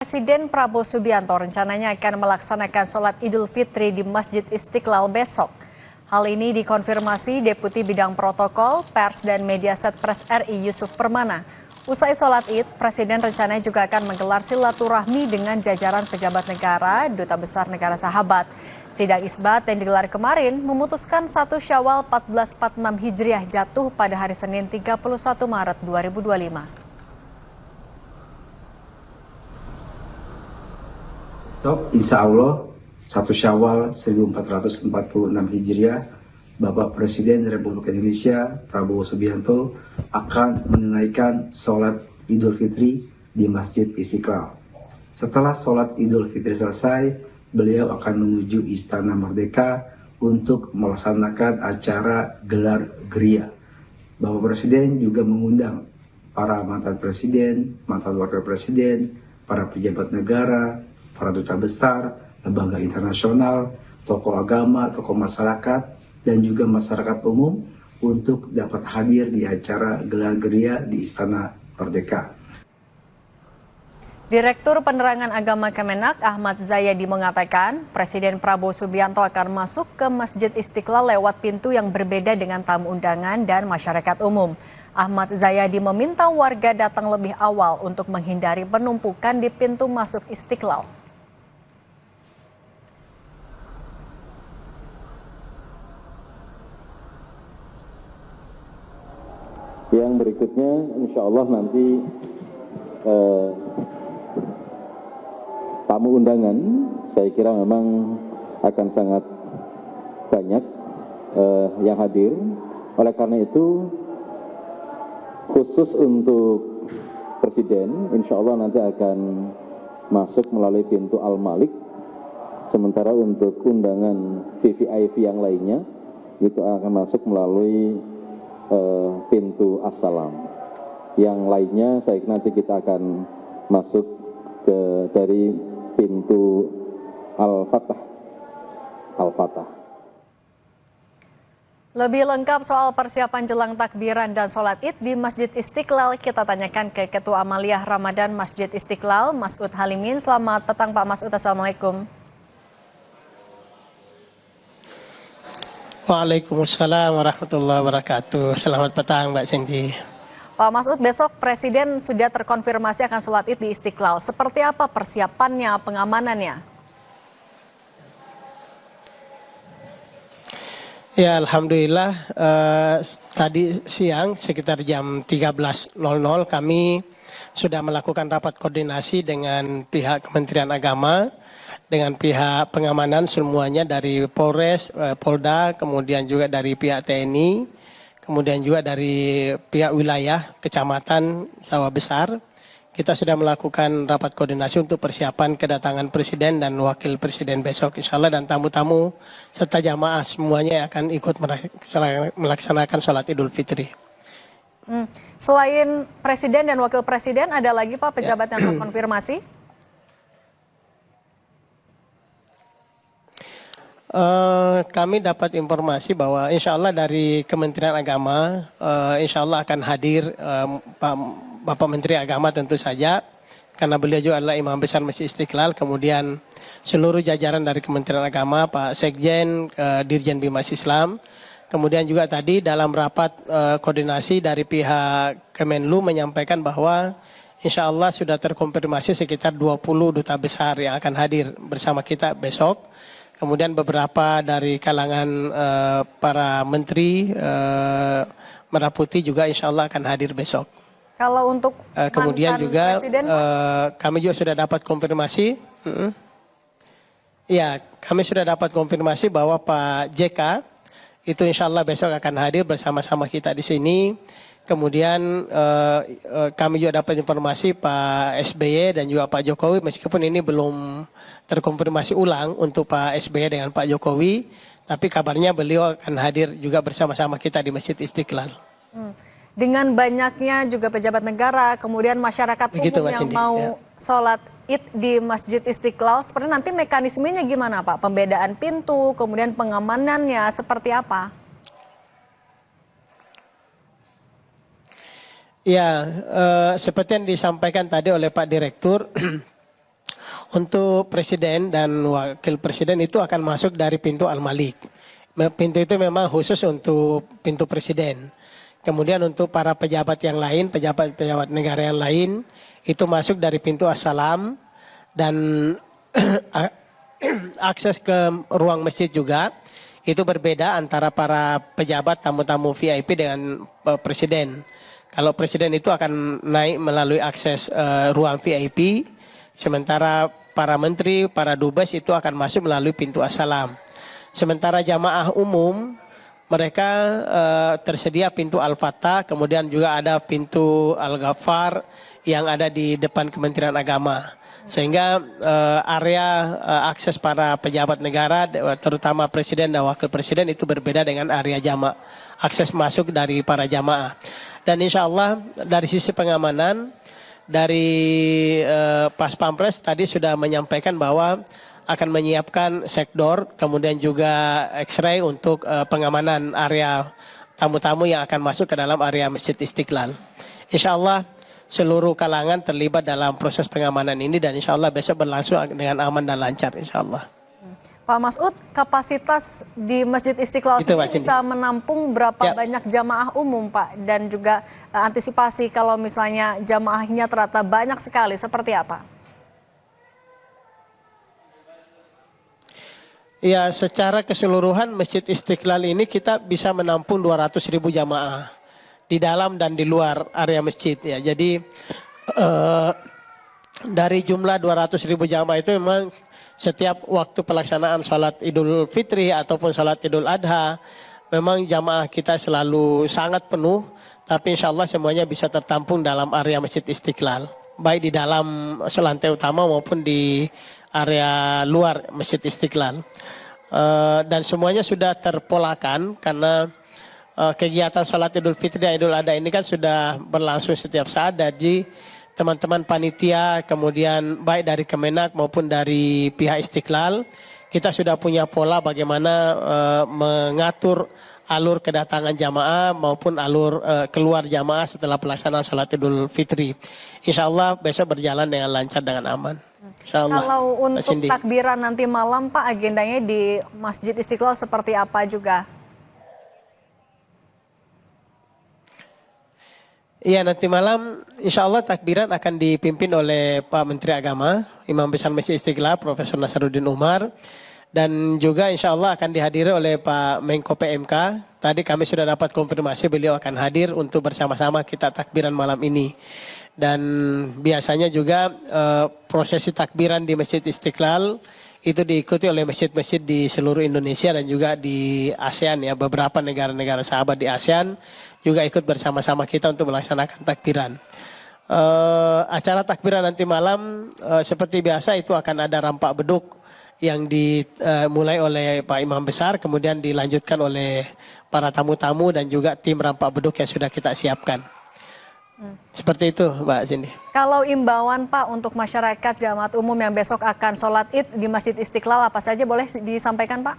Presiden Prabowo Subianto rencananya akan melaksanakan sholat Idul Fitri di Masjid Istiqlal besok. Hal ini dikonfirmasi Deputi Bidang Protokol, Pers dan Mediaset Pres RI Yusuf Permana. Usai sholat Id, Presiden rencananya juga akan menggelar silaturahmi dengan jajaran pejabat negara, Duta Besar Negara Sahabat. Sidang isbat yang digelar kemarin memutuskan 1 Syawal 1446 Hijriah jatuh pada hari Senin 31 Maret 2025. Insya Allah 1 Syawal 1446 Hijriah, Bapak Presiden Republik Indonesia Prabowo Subianto akan menunaikan sholat Idul Fitri di Masjid Istiqlal. Setelah sholat Idul Fitri selesai, beliau akan menuju Istana Merdeka untuk melaksanakan acara gelar geria. Bapak Presiden juga mengundang para mantan presiden, mantan wakil presiden, para pejabat negara, para duta besar, lembaga internasional, tokoh agama, tokoh masyarakat, dan juga masyarakat umum untuk dapat hadir di acara gelar geria di Istana Merdeka. Direktur Penerangan Agama Kemenak Ahmad Zayadi mengatakan Presiden Prabowo Subianto akan masuk ke Masjid Istiqlal lewat pintu yang berbeda dengan tamu undangan dan masyarakat umum. Ahmad Zayadi meminta warga datang lebih awal untuk menghindari penumpukan di pintu masuk Istiqlal. Yang berikutnya insya Allah nanti tamu undangan saya kira memang akan sangat banyak yang hadir. Oleh karena itu khusus untuk Presiden insya Allah nanti akan masuk melalui pintu Al-Malik. Sementara untuk undangan VVIP yang lainnya itu akan masuk melalui pintu Assalam. Yang lainnya saya nanti kita akan masuk dari pintu Al-Fatah. Lebih lengkap soal persiapan jelang takbiran dan sholat Id di Masjid Istiqlal, kita tanyakan ke Ketua Amaliyah Ramadan Masjid Istiqlal, Mas'ud Halimin. Selamat petang Pak Mas'ud, Assalamualaikum. Waalaikumsalam warahmatullahi wabarakatuh. Selamat petang Mbak Cindy. Pak Mas'ud, besok Presiden sudah terkonfirmasi akan sholat Id di Istiqlal. Seperti apa persiapannya, pengamanannya? Ya Alhamdulillah, tadi siang sekitar jam 13.00 kami sudah melakukan rapat koordinasi dengan pihak Kementerian Agama, dengan pihak pengamanan semuanya dari Polres, Polda, kemudian juga dari pihak TNI, kemudian juga dari pihak wilayah, kecamatan, Sawah Besar. Kita sudah melakukan rapat koordinasi untuk persiapan kedatangan Presiden dan Wakil Presiden besok insya Allah, dan tamu-tamu serta jamaah semuanya akan ikut melaksanakan sholat Idul Fitri. Selain Presiden dan Wakil Presiden, ada lagi Pak pejabat yang terkonfirmasi? Kami dapat informasi bahwa insya Allah dari Kementerian Agama insya Allah akan hadir Bapak Menteri Agama tentu saja, karena beliau juga adalah Imam Besar Masjid Istiqlal, kemudian seluruh jajaran dari Kementerian Agama, Pak Sekjen, Dirjen Bimas Islam, kemudian juga tadi dalam rapat koordinasi dari pihak Kemenlu menyampaikan bahwa insya Allah sudah terkonfirmasi sekitar 20 duta besar yang akan hadir bersama kita besok. Kemudian beberapa dari kalangan para menteri Merah Putih juga insya Allah akan hadir besok. Kalau untuk kemudian juga Presiden, kami juga sudah dapat konfirmasi. Ya, kami sudah dapat konfirmasi bahwa Pak JK itu insya Allah besok akan hadir bersama-sama kita di sini. Kemudian kami juga dapat informasi Pak SBY dan juga Pak Jokowi, meskipun ini belum terkonfirmasi ulang untuk Pak SBY dengan Pak Jokowi, tapi kabarnya beliau akan hadir juga bersama-sama kita di Masjid Istiqlal. Dengan banyaknya juga pejabat negara, kemudian masyarakat Begitu, umum yang Cindy, mau ya. sholat Id di Masjid Istiqlal, seperti nanti mekanismenya gimana Pak? Pembedaan pintu, kemudian pengamanannya seperti apa? Ya, seperti yang disampaikan tadi oleh Pak Direktur, Untuk presiden dan wakil presiden itu akan masuk dari pintu Al-Malik. Pintu itu memang khusus untuk pintu presiden. Kemudian untuk para pejabat yang lain, pejabat-pejabat negara yang lain, itu masuk dari pintu As-Salam dan akses ke ruang masjid juga. Itu berbeda antara para pejabat tamu-tamu VIP dengan presiden. Kalau presiden itu akan naik melalui akses ruang VIP, sementara para menteri, para dubes itu akan masuk melalui pintu As-Salam. Sementara jamaah umum, mereka tersedia pintu Al-Fatah, kemudian juga ada pintu Al-Ghaffar yang ada di depan Kementerian Agama. Sehingga area akses para pejabat negara, terutama presiden dan wakil presiden itu berbeda dengan area jamaah, akses masuk dari para jamaah. Dan insya Allah dari sisi pengamanan, dari Pas Pampres tadi sudah menyampaikan bahwa akan menyiapkan sekdor, kemudian juga X-ray untuk pengamanan area tamu-tamu yang akan masuk ke dalam area Masjid Istiqlal. Insya Allah seluruh kalangan terlibat dalam proses pengamanan ini dan insya Allah besok berlangsung dengan aman dan lancar insya Allah. Pak Masud, kapasitas di Masjid Istiqlal Itu, sendiri bisa menampung berapa banyak jamaah umum Pak? Dan juga antisipasi kalau misalnya jamaahnya ternyata banyak sekali, seperti apa? Ya, secara keseluruhan Masjid Istiqlal ini kita bisa menampung 200.000 jamaah di dalam dan di luar area masjid ya. Jadi dari jumlah 200.000 jamaah itu memang setiap waktu pelaksanaan sholat Idul Fitri ataupun sholat Idul Adha, memang jamaah kita selalu sangat penuh, tapi insya Allah semuanya bisa tertampung dalam area Masjid Istiqlal, baik di dalam lantai utama maupun di area luar Masjid Istiqlal. Dan semuanya sudah terpolakan karena kegiatan sholat Idul Fitri dan Idul Adha ini kan sudah berlangsung setiap saat. Jadi teman-teman panitia, kemudian baik dari Kemenak maupun dari pihak Istiqlal, kita sudah punya pola bagaimana mengatur alur kedatangan jamaah maupun alur keluar jamaah setelah pelaksanaan sholat Idul Fitri. Insya Allah besok berjalan dengan lancar, dengan aman. Insya Allah. Kalau untuk takbiran nanti malam Pak, agendanya di Masjid Istiqlal seperti apa juga? Iya, nanti malam insya Allah takbiran akan dipimpin oleh Pak Menteri Agama, Imam Besar Masjid Istiqlal, Profesor Nasaruddin Umar. Dan juga insya Allah akan dihadiri oleh Pak Menko PMK. Tadi kami sudah dapat konfirmasi beliau akan hadir untuk bersama-sama kita takbiran malam ini. Dan biasanya juga prosesi takbiran di Masjid Istiqlal itu diikuti oleh masjid-masjid di seluruh Indonesia dan juga di ASEAN ya. Beberapa negara-negara sahabat di ASEAN juga ikut bersama-sama kita untuk melaksanakan takbiran. Acara takbiran nanti malam seperti biasa itu akan ada rampak beduk yang dimulai oleh Pak Imam Besar, kemudian dilanjutkan oleh para tamu-tamu dan juga tim rampak beduk yang sudah kita siapkan. Seperti itu Mbak Cindy. Kalau imbauan Pak untuk masyarakat jamaat umum yang besok akan sholat id di Masjid Istiqlal, apa saja boleh disampaikan Pak?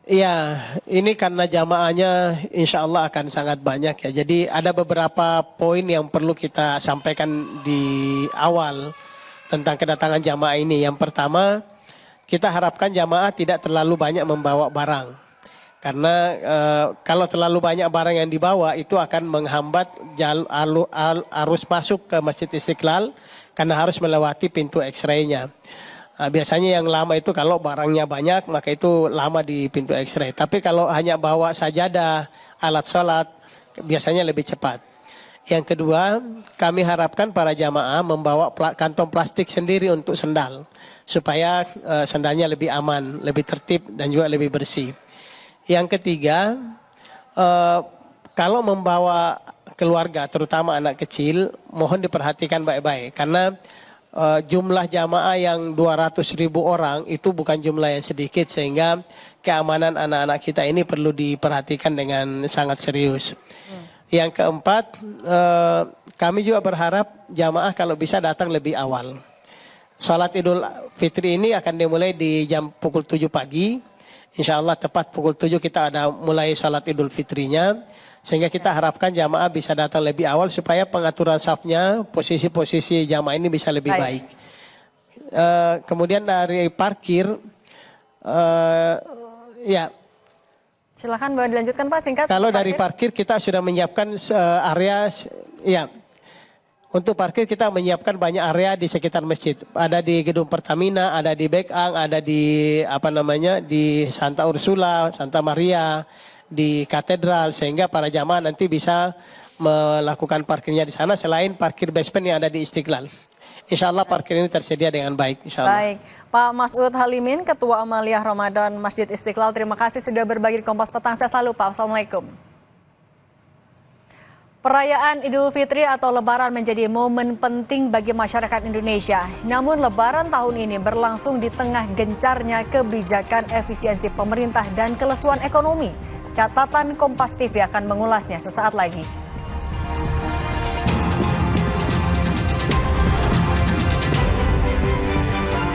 Iya, ini karena jamaahnya insya Allah akan sangat banyak ya. Jadi ada beberapa poin yang perlu kita sampaikan di awal tentang kedatangan jamaah ini. Yang pertama, kita harapkan jamaah tidak terlalu banyak membawa barang. Karena kalau terlalu banyak barang yang dibawa itu akan menghambat arus masuk ke Masjid Istiqlal karena harus melewati pintu X-ray-nya. Biasanya yang lama itu kalau barangnya banyak maka itu lama di pintu X-ray. Tapi kalau hanya bawa sajadah, alat sholat biasanya lebih cepat. Yang kedua, kami harapkan para jamaah membawa kantong plastik sendiri untuk sendal. Supaya sendalnya lebih aman, lebih tertib dan juga lebih bersih. Yang ketiga, kalau membawa keluarga, terutama anak kecil, mohon diperhatikan baik-baik. Karena jumlah jamaah yang 200.000 orang itu bukan jumlah yang sedikit. Sehingga keamanan anak-anak kita ini perlu diperhatikan dengan sangat serius. Yang keempat, kami juga berharap jamaah kalau bisa datang lebih awal. Salat Idul Fitri ini akan dimulai di jam pukul 7 pagi. Insya Allah tepat pukul 7 kita ada mulai salat Idul Fitrinya. Sehingga kita harapkan jamaah bisa datang lebih awal supaya pengaturan safnya, posisi-posisi jamaah ini bisa lebih baik. Kemudian dari parkir, ya. Silakan boleh dilanjutkan Pak, singkat. Kalau dari parkir kita sudah menyiapkan area, ya. Untuk parkir kita menyiapkan banyak area di sekitar masjid. Ada di gedung Pertamina, ada di Bekang, ada di di Santa Ursula, Santa Maria, di katedral, sehingga para jamaah nanti bisa melakukan parkirnya di sana selain parkir basement yang ada di Istiqlal. Insya Allah parkir ini tersedia dengan baik. Insya Allah. Baik, Pak Masud Halimin, Ketua Amaliyah Ramadan Masjid Istiqlal, terima kasih sudah berbagi di Kompas Petang. Saya selalu Pak. Assalamualaikum. Perayaan Idul Fitri atau Lebaran menjadi momen penting bagi masyarakat Indonesia. Namun Lebaran tahun ini berlangsung di tengah gencarnya kebijakan efisiensi pemerintah dan kelesuan ekonomi. Catatan Kompas TV akan mengulasnya sesaat lagi.